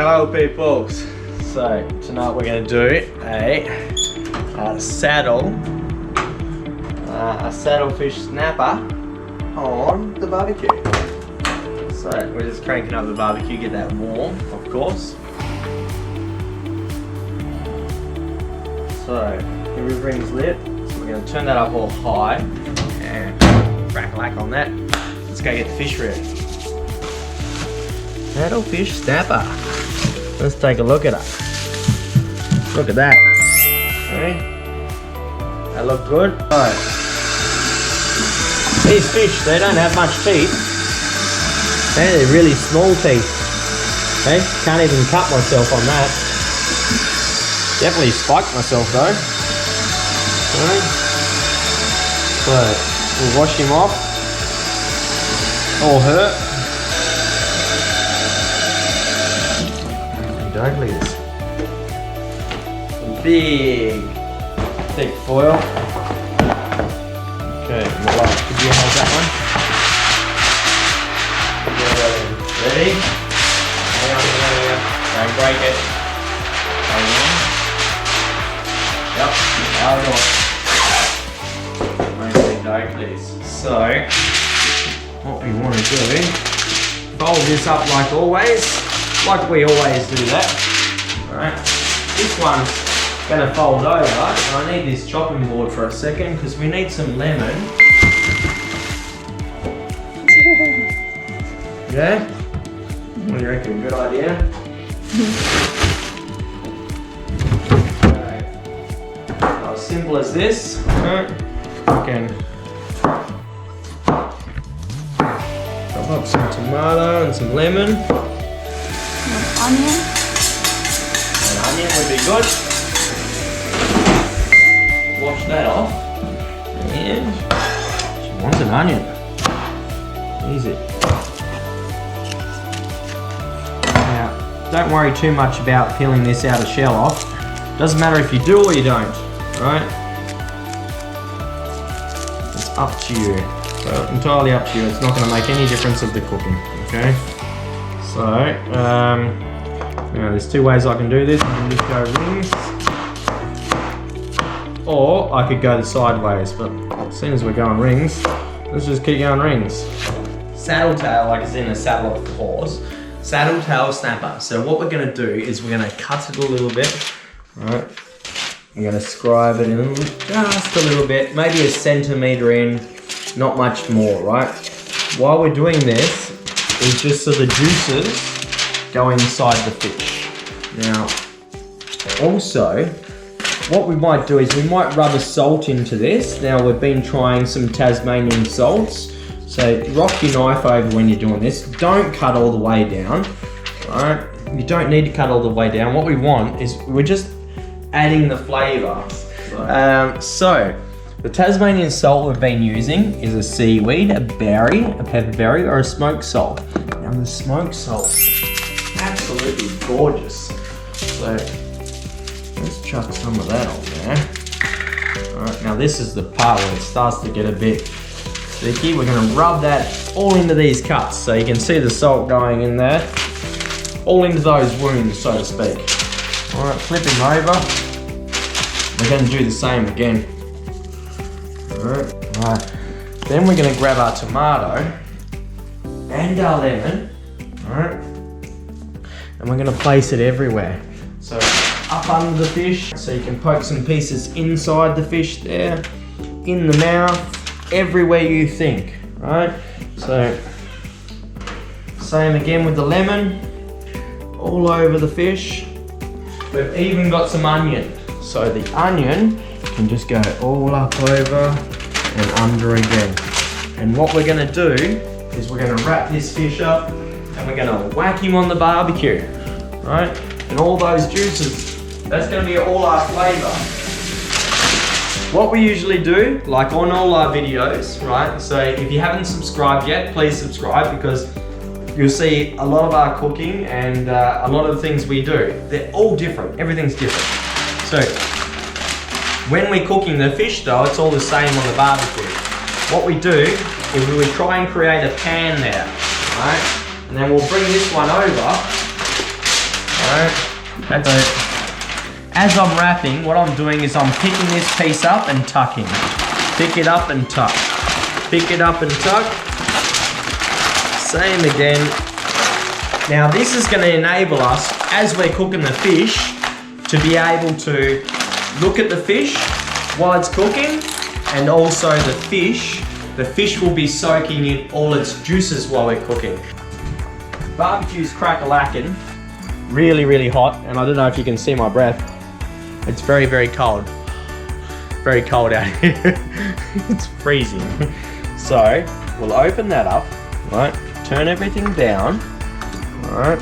Hello peoples. So tonight we're going to do a saddlefish snapper on the barbecue. So we're just cranking up the barbecue, get that warm, of course. So every ring's lit, so we're going to turn that up all high and crack lack on that. Let's go get the fish ready. Saddlefish snapper. Let's take a look at it. Look at that. Okay. That look good. Alright. These fish, they don't have much teeth. They're really small teeth. Okay, can't even cut myself on that. Definitely spiked myself though. Alright. So we'll wash him off. All hurt. Uglies. Big, thick foil. Okay, well, could you hold that one? Ready? Hang on, don't break it. Hang on. Yep, out of it. Big uglies. So, what we want to do, fold this up like always. Like we always do that. Alright. This one's gonna fold over, and I need this chopping board for a second because we need some lemon. Yeah? What do you reckon? Good idea? Okay. As simple as this. We can chop up some tomato and some lemon. Onion. An onion would be good. Wash that off. And she wants an onion. Easy. Now, don't worry too much about peeling this outer shell off. Doesn't matter if you do or you don't. Alright? It's up to you. So, entirely up to you. It's not going to make any difference of the cooking. Okay? So, now there's two ways I can do this. I can just go rings, or I could go the sideways, but as soon as we're going rings, let's just keep going rings. Saddle tail, like it's in a saddle of horse. Saddle tail snapper. So what we're gonna do is we're gonna cut it a little bit. Right. I'm gonna scribe it in just a little bit, maybe a centimetre in, not much more, right? While we're doing this, is just so the juices go inside the fish. Now, also, what we might do is we might rub a salt into this. Now, we've been trying some Tasmanian salts. So, rock your knife over when you're doing this. Don't cut all the way down, alright? You don't need to cut all the way down. What we want is, we're just adding the flavour. So, the Tasmanian salt we've been using is a seaweed, a berry, a pepperberry, or a smoked salt. Now the smoked salt is absolutely gorgeous. So let's chuck some of that on there. Alright, now this is the part where it starts to get a bit sticky. We're going to rub that all into these cuts so you can see the salt going in there. All into those wounds, so to speak. Alright, flipping over. We're going to do the same again. Alright, then we're going to grab our tomato and our lemon, alright, and we're going to place it everywhere. So up under the fish, so you can poke some pieces inside the fish there, in the mouth, everywhere you think, right? So same again with the lemon, all over the fish. We've even got some onion, so the onion can just go all up over and under again. And what we're going to do is we're going to wrap this fish up and we're going to whack him on the barbecue, right? And all those juices, that's going to be all our flavour. What we usually do, like on all our videos, right? So if you haven't subscribed yet, please subscribe because you'll see a lot of our cooking and a lot of the things we do. They're all different, everything's different. So when we're cooking the fish though, it's all the same on the barbecue. What we do is we would try and create a pan there, right? And then we'll bring this one over Alright, that's it. As I'm wrapping, what I'm doing is I'm picking this piece up and tucking. Pick it up and tuck. Pick it up and tuck. Same again. Now this is going to enable us, as we're cooking the fish, to be able to look at the fish while it's cooking, and also the fish will be soaking in all its juices while we're cooking. Barbecue's crack-a-lackin', really, really hot, and I don't know if you can see my breath. It's very, very cold. Very cold out here. It's freezing. So, we'll open that up, right? Turn everything down, right?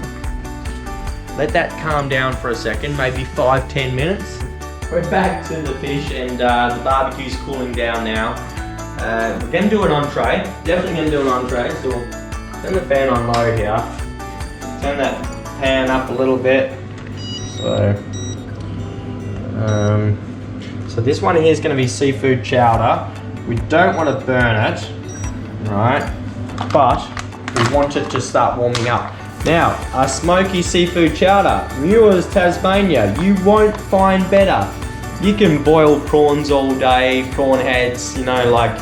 Let that calm down for a second, maybe 5-10 minutes. We're back to the fish and the barbecue's cooling down now. We're gonna do an entree, definitely gonna do an entree. So we'll turn the fan on low here. Turn that pan up a little bit. So this one here is going to be seafood chowder. We don't want to burn it, right? But we want it to start warming up. Now, our smoky seafood chowder, Muir's Tasmania, you won't find better. You can boil prawns all day, prawn heads, you know, like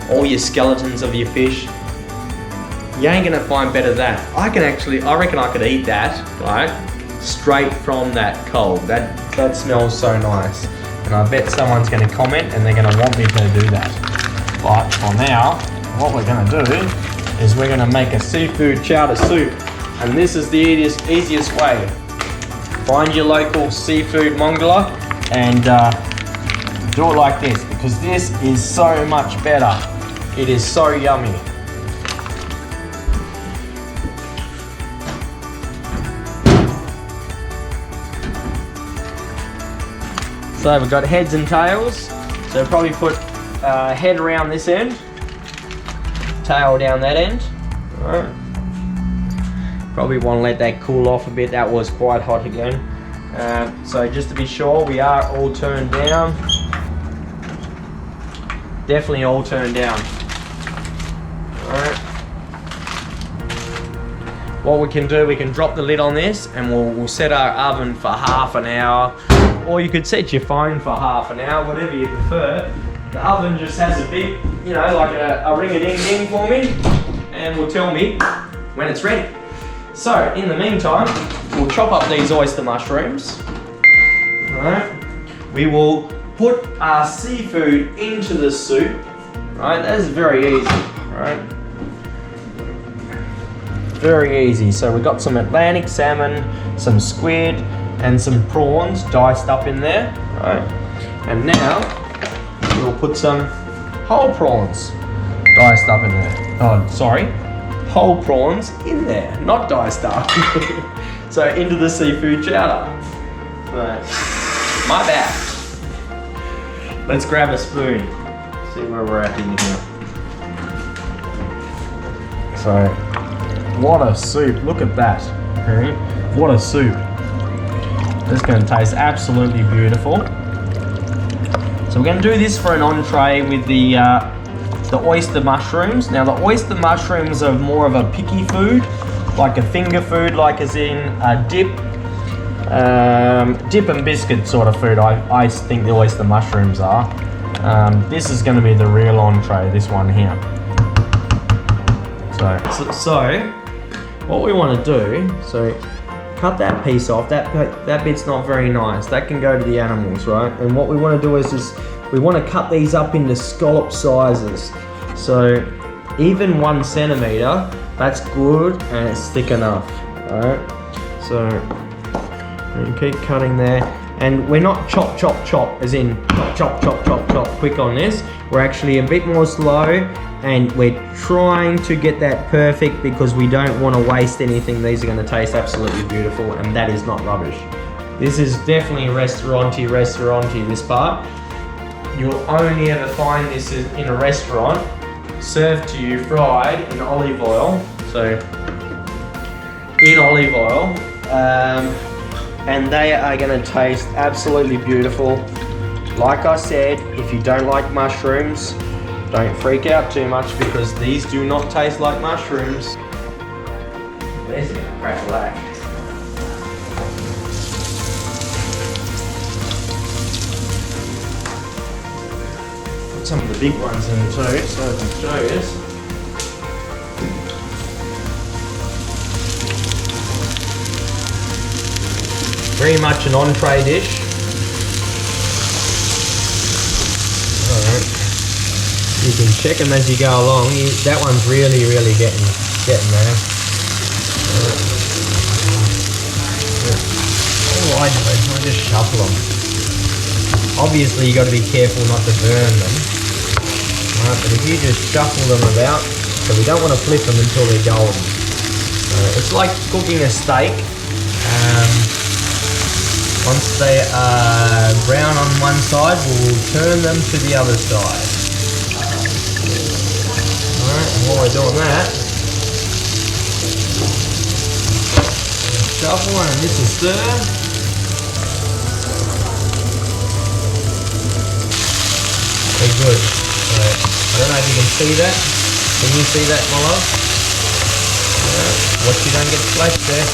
all your skeletons of your fish. You ain't gonna find better than that. I reckon I could eat that, right? Straight from that cold. That smells so nice. And I bet someone's gonna comment and they're gonna want me to do that. But for now, what we're gonna do is we're gonna make a seafood chowder soup. And this is the easiest way. Find your local seafood mongler and do it like this, because this is so much better. It is so yummy. So we've got heads and tails. So probably put head around this end, tail down that end. All right. Probably want to let that cool off a bit. That was quite hot again. So just to be sure, we are all turned down. Definitely all turned down. All right. What we can do, we can drop the lid on this and we'll set our oven for half an hour. Or you could set your phone for half an hour, whatever you prefer. The oven just has a beep, you know, like a ring-a-ding-ding for me, and will tell me when it's ready. So, in the meantime, we'll chop up these oyster mushrooms. Alright. We will put our seafood into the soup. Right, that is very easy. Right. Very easy. So we've got some Atlantic salmon, some squid, and some prawns diced up in there, right? And now we'll put some whole prawns diced up in there. Oh, sorry, whole prawns in there, not diced up. So into the seafood chowder. Right. My bad. Let's grab a spoon. See where we're at in here. So, what a soup! Look at that. Okay, what a soup. This is going to taste absolutely beautiful. So we're going to do this for an entree with the oyster mushrooms. Now the oyster mushrooms are more of a picky food, like a finger food, like as in a dip and biscuit sort of food. I think the oyster mushrooms are. This is going to be the real entree, this one here. So what we want to do, cut that piece off. That bit's not very nice. That can go to the animals, right? And what we want to do is we want to cut these up into scallop sizes. So even 1 centimeter, that's good and it's thick enough, right? So you keep cutting there. And we're not chop, chop, chop, as in chop, chop, chop, chop, quick on this. We're actually a bit more slow, and we're trying to get that perfect because we don't want to waste anything. These are going to taste absolutely beautiful, and that is not rubbish. This is definitely restaurant-y, this part. You'll only ever find this in a restaurant, served to you fried in olive oil. So, in olive oil. And they are going to taste absolutely beautiful. Like I said, if you don't like mushrooms, don't freak out too much because these do not taste like mushrooms. There's a crack-a-lack. some of the big ones in too, so I can show you. Very much an entree dish. Alright. You can check them as you go along. That one's really getting there. All I do is I just shuffle them. Obviously you got to be careful not to burn them. Right, but if you just shuffle them about, so we don't want to flip them until they're golden. It's like cooking a steak. Once they are brown on one side, we'll turn them to the other side. Alright, and while we're doing that, shuffle and this is stir. Very good. So, I don't know if you can see that. Can you see that, my love? Watch you don't get splashed there.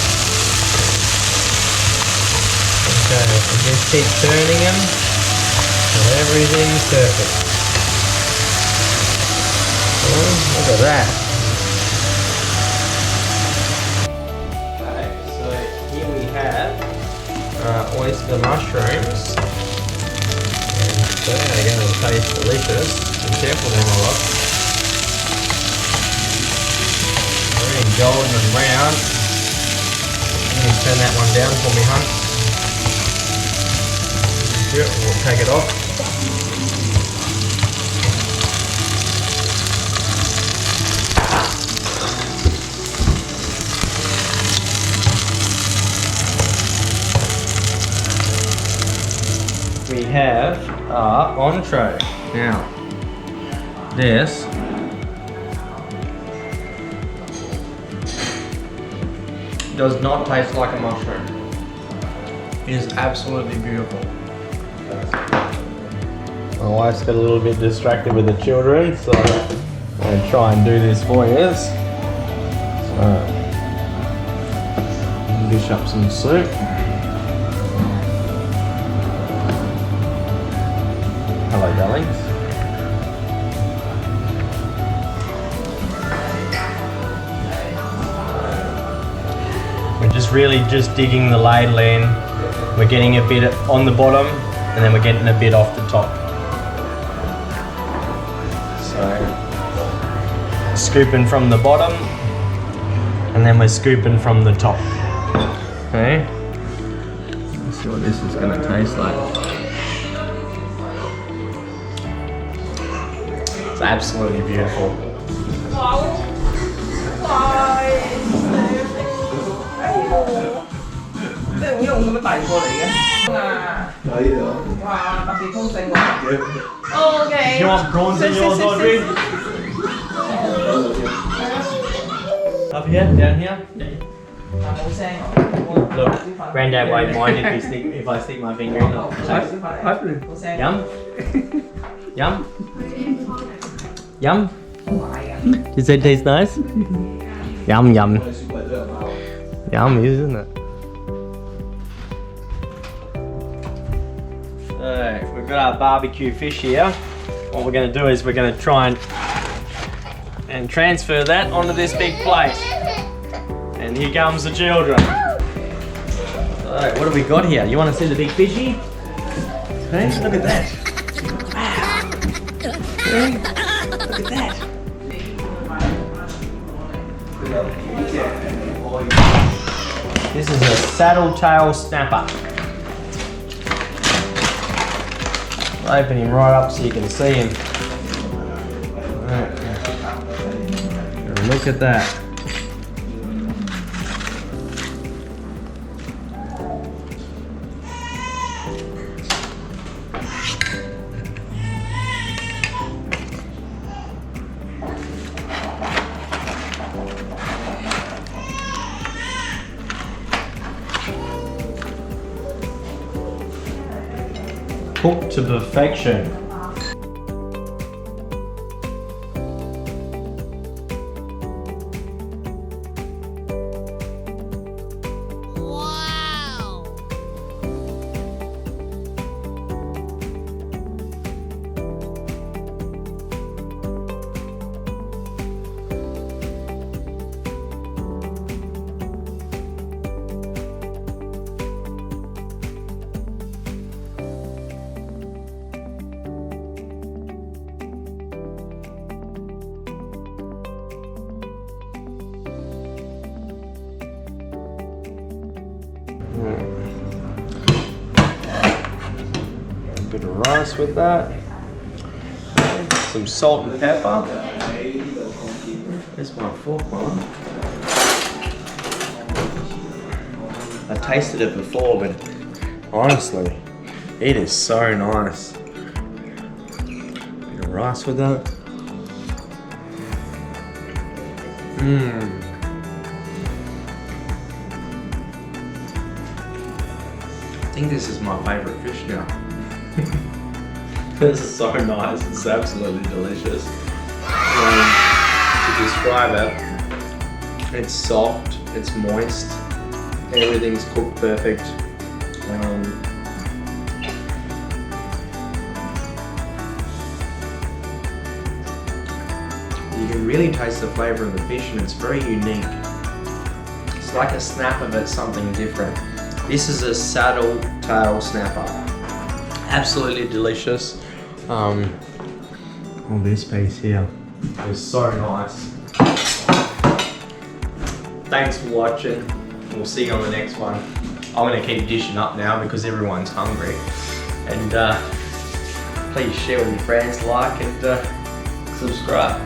Okay, and just keep turning them until everything's perfect. Oh, look at that. Okay, so here we have oyster mushrooms. And they're going to taste delicious. Be careful there, my love. Very golden and brown. You can turn that one down for me, hun. Yep, we'll take it off. We have our entree. Now, this does not taste like a mushroom. It is absolutely beautiful. My wife's got a little bit distracted with the children, so I'm going to try and do this for you. So, dish up some soup. Hello, darlings. We're just really digging the ladle in. We're getting a bit on the bottom, and then we're getting a bit off the top. So, scooping from the bottom, and then we're scooping from the top. Okay. Let's see what this is going to taste like. It's absolutely beautiful. Okay. You want prawns in yours, Audrey? Up here, down here. Look, Granddad won't mind if I stick my finger in it. Yum. Yum. Yum. Does that taste nice? Yum yum. Yum, isn't it? Alright, we've got our barbecue fish here. What we're going to do is we're going to try and transfer that onto this big plate. And here comes the children. Alright, what have we got here? You want to see the big fishy? Okay, look at that. Wow. Okay, look at that. This is a saddle-tail snapper. I'll open him right up so you can see him. Right. Look at that. Cooked to perfection. the rice with that. Some salt and pepper. There's my fork one. I tasted it before, but honestly, it is so nice. Bit of rice with that. I think this is my favourite fish now. This is so nice, it's absolutely delicious. To describe it, it's soft, it's moist, everything's cooked perfect. You can really taste the flavour of the fish and it's very unique. It's like a snapper but something different. This is a saddle tail snapper. Absolutely delicious. On this piece here is so nice. Thanks for watching. We'll see you on the next one. I'm gonna keep dishing up now because everyone's hungry. And please share with your friends, like and subscribe.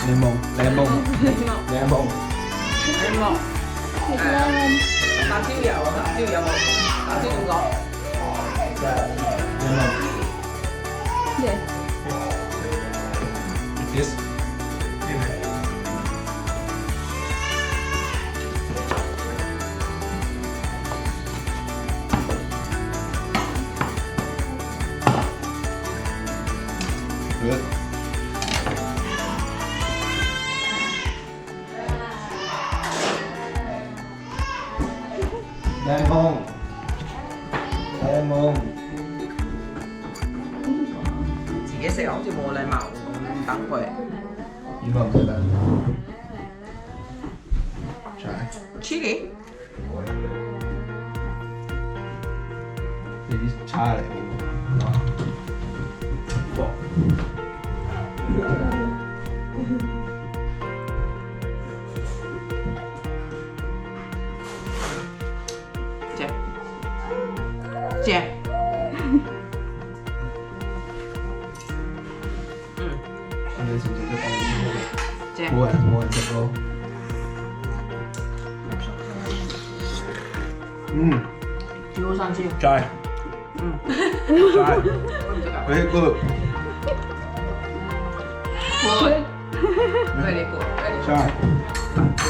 Lemon. Thịt lemon. Đá xíu dầu hả? Xíu dầu một. Đá xíu cũng ngon. Gì? Yes. Good. Lemon.自己食好似冇禮貌，等佢。 이거 뭐다? 자, Chili? 이 잘해. Chè. Chè. 근데 진짜 Chè. 뭐야 저거? Chưa sang chưa? 잘. 잘. Very good. Good. Very good. Very good. 잘.